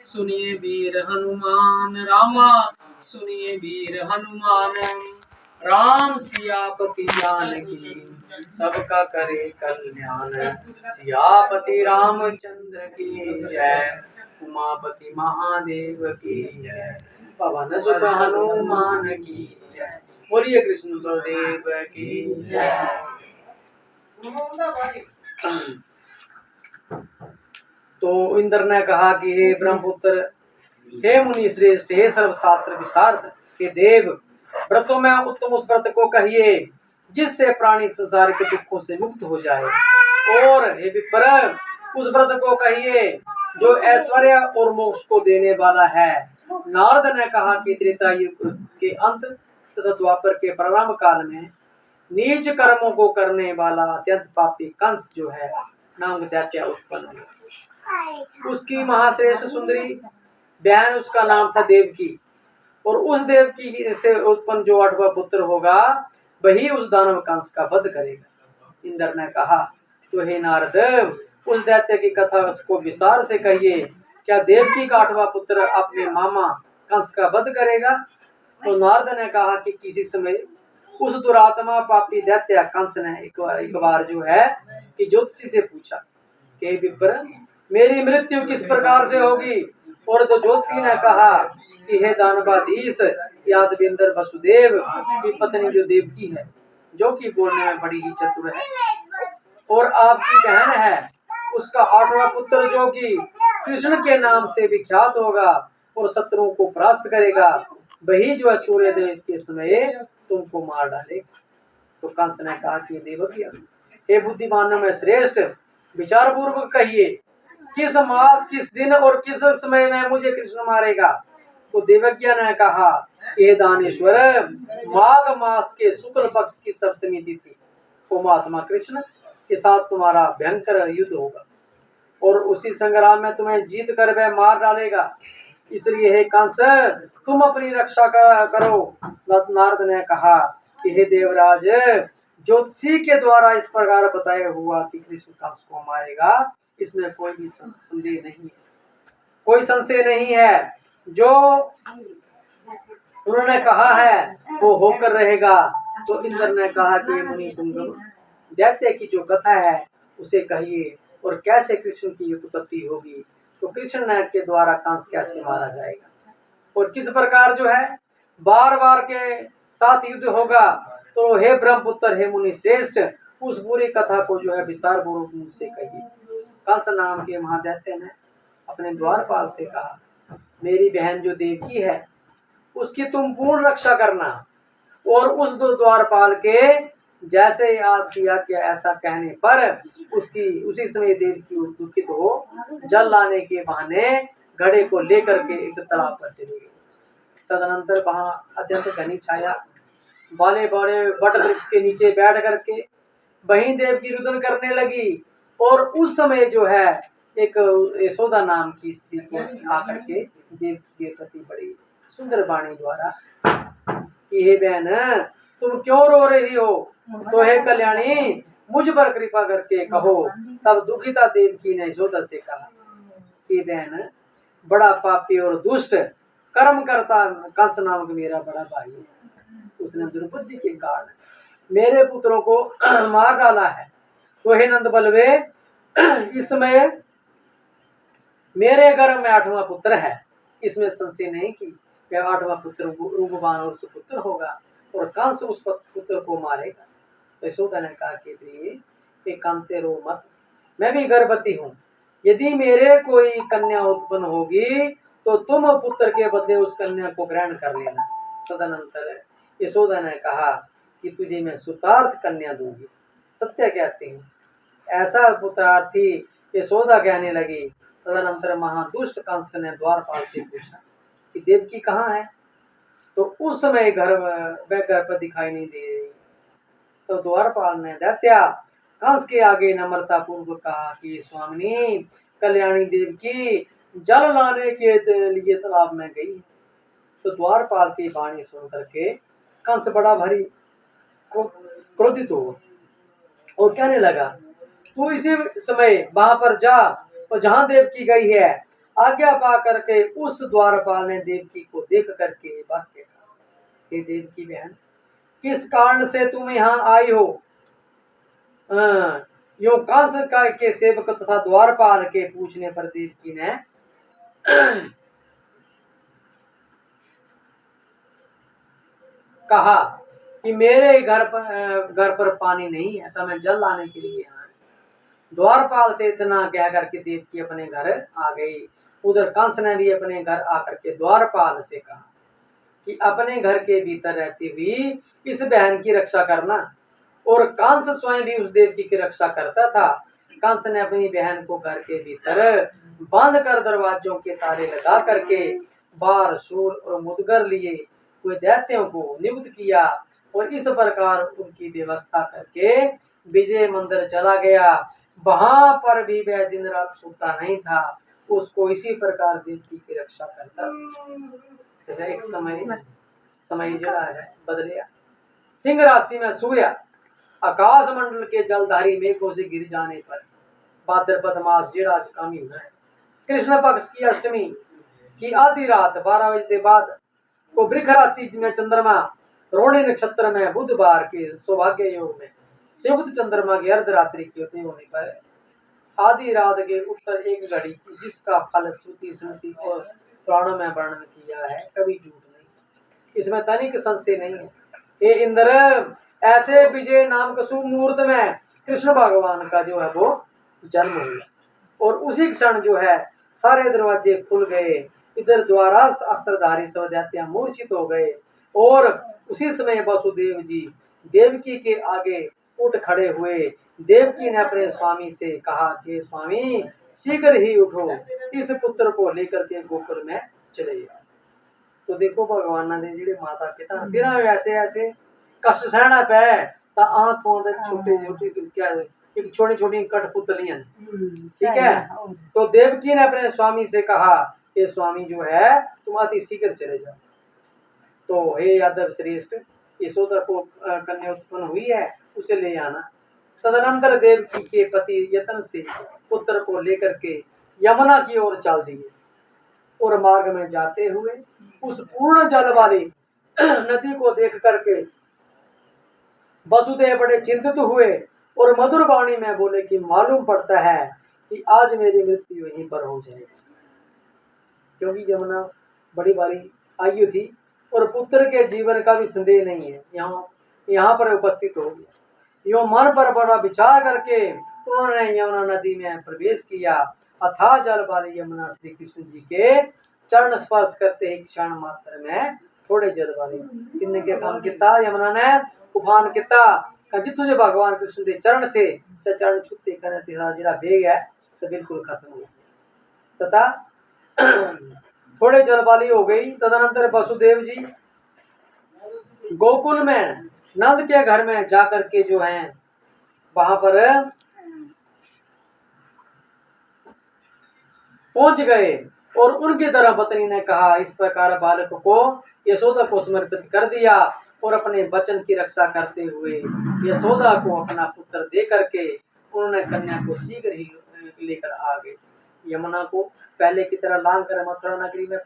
सुनिए वीर हनुमान रामा, सुनिए वीर हनुमान। राम सियापति जानकी, सबका करे कल्याण। सियापति रामचंद्र की जय, उमापति महादेव की जय, पवन सुत हनुमान की जय। बोलिए कृष्ण बलदेव की जय। तो इंद्र ने कहा कि हे ब्रह्मपुत्र, हे मुनि श्रेष्ठ, हे सर्वशास्त्र विशारद, हे देव, व्रतों में उत्तम उस व्रत को कहिए जिससे प्राणी संसार के दुखों से मुक्त हो जाए। और हे विप्र, उस व्रत को कहिए जो ऐश्वर्य और मोक्ष को देने वाला है। नारद ने कहा कि त्रेता युग के अंत तथा द्वापर के प्रारंभ काल में नीच कर्मों को करने वाला अत्यंत पापी कंस जो है नाम दैत्य उत्पन्न हुआ। उसकी महाश्रेष्ठ सुंदरी बहन, उसका नाम था देवकी, और उस देवकी से उत्पन्न जो 8वां पुत्र होगा वही उस दानव कंस का वध करेगा। इंद्र ने कहा, तो हे नारद, उस दैत्य की कथा को विस्तार से कहिए। क्या देवकी का 8वां पुत्र अपने मामा कंस का वध करेगा? तो नारद ने कहा कि किसी समय उस दुरात्मा पापी दैत्य कंस ने एक बार जो है कि ज्योतिषी से पूछा कि विप्र, मेरी मृत्यु किस प्रकार से होगी? और तो ज्योतिषी ने कहा कि हे दानवाधीश यादवेंद्र वसुदेव की पत्नी जो देवकी है, जो कि बोलने में बड़ी ही चतुर है और आपकी बहन है, उसका 8वां पुत्र जो कि कृष्ण के नाम से विख्यात होगा और शत्रुओं को परास्त करेगा, वही जो है सूर्योदय के समय तुमको मार डालेगा। तो कंस ने कहा कि देवकी, हे बुद्धिमानों में श्रेष्ठ, विचार पूर्वक कहिए किस मास, किस दिन और किस समय में मुझे कृष्ण मारेगा? तो देवज्ञा ने कहा, हे दानेश्वर, माघ मास के शुक्ल पक्ष की सप्तमी तिथि को महात्मा कृष्ण के साथ तुम्हारा भयंकर युद्ध होगा और उसी संग्राम में तुम्हें जीत कर वह मार डालेगा। इसलिए हे कंस, तुम अपनी रक्षा करो। नारद ने कहा कि हे देवराज, ज्योतिषी के द्वारा इस प्रकार बताया हुआ कि कृष्ण कंस को मारेगा, इसमें कोई भी संदेह नहीं है, कोई संशय नहीं है। जो उन्होंने कहा है वो होकर रहेगा। तो इंद्र ने कहा कि मुनि, तुम दैत्य की जो कथा है उसे कहिए और कैसे कृष्ण की उत्पत्ति होगी, तो कृष्ण के द्वारा कंस कैसे मारा जाएगा और किस प्रकार जो है बार बार के साथ युद्ध होगा। तो हे ब्रह्मपुत्र, हे मुनि श्रेष्ठ, उस पूरी कथा को जो है विस्तार पूर्वक मुझसे कहिए। कंस नाम के महादैत्य ने अपने द्वारपाल से कहा, मेरी बहन जो देवकी है उसकी तुम पूर्ण रक्षा करना और उस दो द्वारपाल के जैसे याद किया कि ऐसा कहने पर उसकी उसी समय देवकी दुखित हो जल लाने के बहाने घड़े को लेकर के एक तालाब पर चली गई। तदनंतर वहां अत्यंत घनी छाया वाले बड़े वट वृक्ष के नीचे बैठ करके वहीं देवकी रुदन करने लगी। और उस समय जो है एक यशोदा नाम की स्त्री को आकर के देवकी के प्रति बड़ी सुंदर वाणी द्वारा कि हे बहन, तुम क्यों रो रही हो? तो हे कल्याणी, मुझ पर कृपा करके कहो। तब दुखिता देवकी ने यशोदा से कहा कि बहन, बड़ा पापी और दुष्ट कर्म करता कंस नामक मेरा बड़ा भाई है। उसने दुर्बुद्धि के कारण मेरे पुत्रों को मार डाला है। तो हे नंद बलवे, इस समय मेरे गर्भ में 8वां पुत्र है, इसमें संशय नहीं कि वह 8वां पुत्र रूपवान और सुपुत्र होगा और कंस उस पुत्र को मारेगा। तो यशोदा ने कहा कि प्रिय, कांते रो मत, मैं भी गर्भवती हूँ। यदि मेरे कोई कन्या उत्पन्न होगी तो तुम पुत्र के बदले उस कन्या को ग्रहण कर लेना। तदनंतर यशोदा ने कहा कि तुझे मैं सुतार्थ कन्या दूंगी। सत्य कहती हूँ। ऐसा पुत्रार्थी यशोदा कहने लगी। तदनंतर महादुष्ट कंस ने द्वारपाल से पूछा कि देवकी कहाँ है? तो उस समय घर पर दिखाई नहीं दे रही। तो द्वारपाल ने दैत्या कंस के आगे नम्रता पूर्वक कहा कि स्वामिनी, कल्याणी देवकी जल लाने के लिए तालाब में गई। तो द्वारपाल की वाणी सुन करके कंस बड़ा भारी क्रोधित हो और कहने लगा, तू इसी समय वहां पर जा और जहां देवकी गई है आज्ञा पा करके उस द्वारपाल ने देवकी को देख करके वाक्य कहा, हे देवकी बहन, किस कारण से तुम यहाँ आई हो? यो कंस का के सेवक तथा द्वारपाल के पूछने पर देवकी ने कहा कि मेरे घर पर पानी नहीं है, तो मैं जल लाने के लिए आया। द्वारपाल से इतना कह करके देवकी अपने घर आ गई। उधर कंस ने भी अपने घर आकर के द्वारपाल से कहा कि अपने घर के भीतर रहती हुई इस बहन की रक्षा करना। और कंस स्वयं भी उस देवकी की रक्षा करता था। कंस ने अपनी बहन को घर के भीतर बंद कर दरवाजों के ताले लगा करके बार शूल और मुदगर लिए हुए दैत्यों को नियुक्त किया और इस प्रकार उनकी व्यवस्था करके विजय मंदिर चला गया। वहां पर भी वह दिन रात सोता नहीं था, उसको इसी प्रकार देवकी की रक्षा करता। तो एक समय जड़ा है बदलिया। सिंह राशि में सूर्य आकाश मंडल के जलधारी मेघों से गिर जाने पर भाद्रपद मास जेड़ा कामी हुआ है। कृष्ण पक्ष की अष्टमी की आधी रात 12 बजे के बाद को वृक्ष राशि में चंद्रमा रोहिणी नक्षत्र में बुधवार के सौभाग्य योग में संयुक्त चंद्रमा की अर्धरात्रि के होने पर आधी रात के उत्तर एक घड़ी जिसका फल श्रुति स्मृति और पुराणों में वर्णन किया है, कभी झूठ नहीं, इसमें तनिक संशय नहीं है। ये इंद्र ऐसे विजय नाम के शुभ मुहूर्त में कृष्ण भगवान का जो है वो जन्म हुआ और उसी क्षण जो है सारे दरवाजे खुल गए। इधर द्वारास्थ अस्त्रधारी सब दैत्य मूर्छित हो गए और उसी समय वसुदेव जी देवकी के आगे उठ खड़े हुए। देवकी ने अपने स्वामी से कहा कि स्वामी शीघ्र ही उठो, इस पुत्र को लेकर के गोकुल में चले जाओ। तो देखो भगवान ने जी माता पिता बिना ऐसे ऐसे कष्ट सहना पे आंखों छोटे छोटे क्या एक छोटी छोटी कठपुतलियां, ठीक है। तो देवकी ने अपने स्वामी से कहा कि स्वामी जो है तुम अति शीघ्र चले जाओ। तो हे यादव श्रेष्ठ, यशोदा को कन्या उत्पन्न हुई है, उसे ले आना। तदनंतर देवकी के पति यत्न से पुत्र को लेकर के यमुना की ओर चल दिए और मार्ग में जाते हुए उस पूर्ण जल वाली नदी को देख करके वसुदेव बड़े चिंतित हुए और मधुर वाणी में बोले कि मालूम पड़ता है कि आज मेरी मृत्यु यहीं पर हो जाएगी, क्योंकि यमुना बड़ी बारी आयु थी और पुत्र के जीवन का भी संदेह नहीं है, यहाँ पर उपस्थित हो गया। यो मन पर बड़ा विचार करके उन्होंने यमुना नदी में प्रवेश किया। अथाह जल वाली यमुना श्री कृष्ण जी के चरण स्पर्श करते ही क्षण मात्र में थोड़े जल वाले किन्ने के काम किया यमुना ने उफान किया जी तुझे भगवान कृष्ण के चरण थे से चरण छूते करने तेरा जरा भेग है से बिल्कुल खत्म हो तथा थोड़े जल वाली हो गई। तदनंतर वसुदेव जी गोकुल में नंद के घर में जाकर के जो है वहां पर पहुंच गए और उनकी धर्मपत्नी ने कहा इस प्रकार बालक को यशोदा को समर्पित कर दिया और अपने वचन की रक्षा करते हुए यशोदा को अपना पुत्र दे करके उन्होंने कन्या को शीघ्र ही लेकर आ गए। यमुना को पहले की तरह लांग कर मथुरा नगरी में